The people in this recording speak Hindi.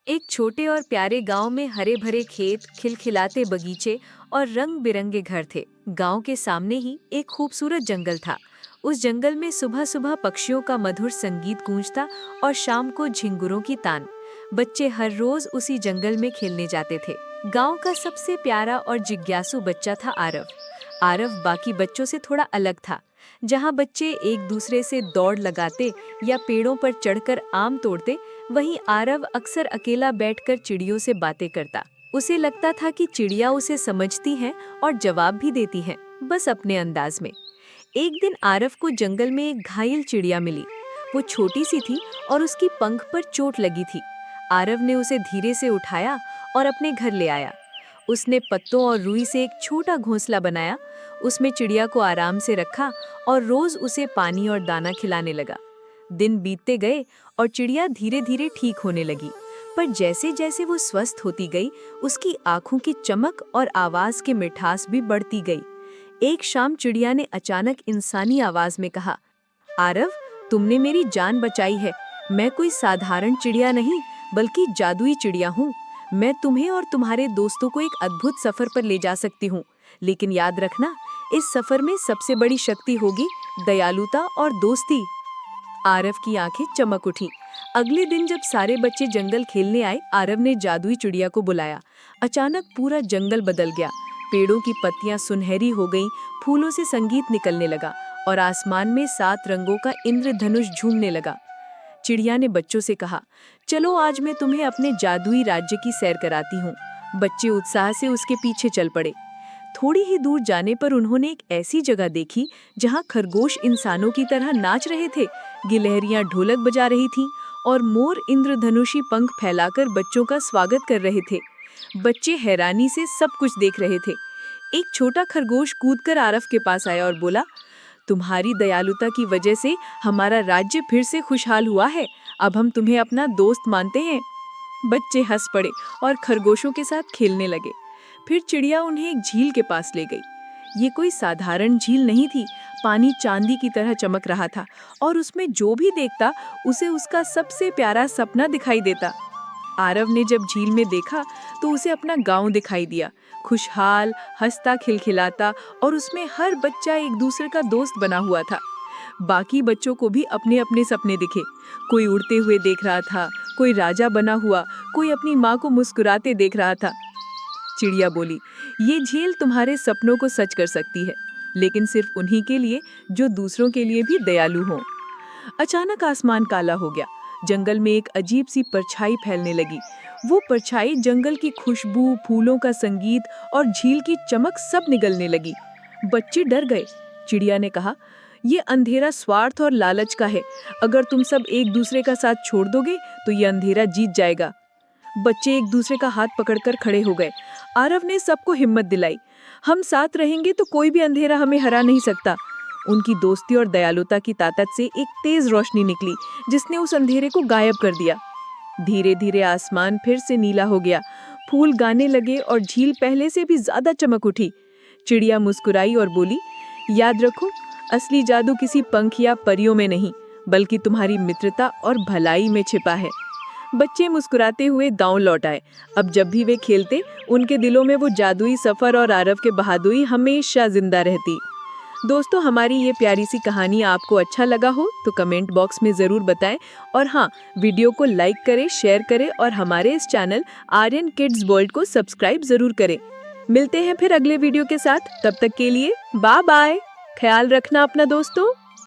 एक छोटे और प्यारे गांव में हरे भरे खेत, खिलखिलाते बगीचे और रंग बिरंगे घर थे। गांव के सामने ही एक खूबसूरत जंगल था। उस जंगल में सुबह सुबह पक्षियों का मधुर संगीत गूंजता और शाम को झिंगुरों की तान। बच्चे हर रोज उसी जंगल में खेलने जाते थे। गांव का सबसे प्यारा और जिज्ञासु बच्चा था आरव। आरव बाकी बच्चों से थोड़ा अलग था। जहां बच्चे एक दूसरे से दौड़ लगाते या पेड़ों पर चढ़कर आम तोड़ते, वहीं आरव अक्सर अकेला बैठकर चिड़ियों से बातें करता। उसे लगता था कि चिड़िया उसे समझती हैं और जवाब भी देती हैं, बस अपने अंदाज में। एक दिन आरव को जंगल में एक घायल चिड़िया मिली। वो छोटी सी थी और उसकी पंख पर चोट लगी थी। आरव ने उसे धीरे से उठाया और अपने घर ले आया। उसने पत्तों और रुई से एक छोटा घोंसला बनाया, उसमें चिड़िया को आराम से रखा और रोज उसे पानी और दाना खिलाने लगा। दिन बीतते गए और चिड़िया धीरे धीरे ठीक होने लगी, पर जैसे जैसे वो स्वस्थ होती गई, उसकी आंखों की चमक और आवाज की मिठास भी बढ़ती गई। एक शाम चिड़िया ने अचानक इंसानी आवाज में कहा, आरव, तुमने मेरी जान बचाई है। मैं कोई साधारण चिड़िया नहीं, बल्कि जादुई चिड़िया हूँ। मैं तुम्हें और तुम्हारे दोस्तों को एक अद्भुत सफर पर ले जा सकती हूँ, लेकिन याद रखना, इस सफर में सबसे बड़ी शक्ति होगी दयालुता और दोस्ती। आरव की आंखें चमक उठी। अगले दिन जब सारे बच्चे जंगल खेलने आए, आरव ने जादुई चिड़िया को बुलाया। अचानक पूरा जंगल बदल गया। पेड़ों की पत्तियां सुनहरी हो गईं, फूलों से संगीत निकलने लगा और आसमान में 7 रंगों का इंद्रधनुष झूमने लगा। चिड़िया ने बच्चों से कहा, चलो आज मैं तुम्हें अपने जादुई राज्य की सैर कराती हूँ। बच्चे उत्साह से उसके पीछे चल पड़े। थोड़ी ही दूर जाने पर उन्होंने एक ऐसी जगह देखी जहाँ खरगोश इंसानों की तरह नाच रहे थे, गिलहरियां ढोलक बजा रही थीं और मोर इंद्रधनुषी पंख फैलाकर बच्चों का स्वागत कर रहे थे। बच्चे हैरानी से सब कुछ देख रहे थे। एक छोटा खरगोश कूदकर आरव के पास आया और बोला, तुम्हारी दयालुता की वजह से हमारा राज्य फिर से खुशहाल हुआ है। अब हम तुम्हें अपना दोस्त मानते हैं। बच्चे हंस पड़े और खरगोशों के साथ खेलने लगे। फिर चिड़िया उन्हें एक झील के पास ले गई। ये कोई साधारण झील नहीं थी। पानी चांदी की तरह चमक रहा था और उसमें जो भी देखता उसे उसका सबसे प्यारा सपना दिखाई देता। आरव ने जब झील में देखा तो उसे अपना गांव दिखाई दिया, खुशहाल, हंसता खिलखिलाता, और उसमें हर बच्चा एक दूसरे का दोस्त बना हुआ था। बाकी बच्चों को भी अपने अपने सपने दिखे। कोई उड़ते हुए देख रहा था, कोई राजा बना हुआ, कोई अपनी माँ को मुस्कुराते देख रहा था। चिड़िया बोली, ये झील तुम्हारे सपनों को सच कर सकती है, लेकिन सिर्फ उन्हीं के लिए जो दूसरों के लिए भी दयालु हों। अचानक आसमान काला हो गया। जंगल में एक अजीब सी परछाई फैलने लगी। वो परछाई जंगल की खुशबू, फूलों का संगीत और झील की चमक सब निगलने लगी। बच्चे डर गए। चिड़िया ने कहा, ये अंधेरा स्वार्थ और लालच का है। अगर तुम सब एक दूसरे का साथ छोड़ दोगे तो ये अंधेरा जीत जाएगा। बच्चे एक दूसरे का हाथ पकड़कर खड़े हो गए। आरव ने सबको हिम्मत दिलाई, हम साथ रहेंगे तो कोई भी अंधेरा हमें हरा नहीं सकता। उनकी दोस्ती और दयालुता की ताकत से एक तेज रोशनी निकली, जिसने उस अंधेरे को गायब कर दिया। धीरे धीरे आसमान फिर से नीला हो गया, फूल गाने लगे और झील पहले से भी ज्यादा चमक उठी। चिड़िया मुस्कुराई और बोली, याद रखो, असली जादू किसी पंख या परियों में नहीं, बल्कि तुम्हारी मित्रता और भलाई में छिपा है। बच्चे मुस्कुराते हुए गांव लौट आए। अब जब भी वे खेलते, उनके दिलों में वो जादुई सफर और आरव के बहादुरी हमेशा जिंदा रहती। दोस्तों, हमारी ये प्यारी सी कहानी आपको अच्छा लगा हो तो कमेंट बॉक्स में ज़रूर बताएं, और हाँ, वीडियो को लाइक करें, शेयर करें और हमारे इस चैनल आर्यन किड्स वर्ल्ड को सब्सक्राइब ज़रूर करें। मिलते हैं फिर अगले वीडियो के साथ। तब तक के लिए बाय बाय। ख्याल रखना अपना दोस्तों।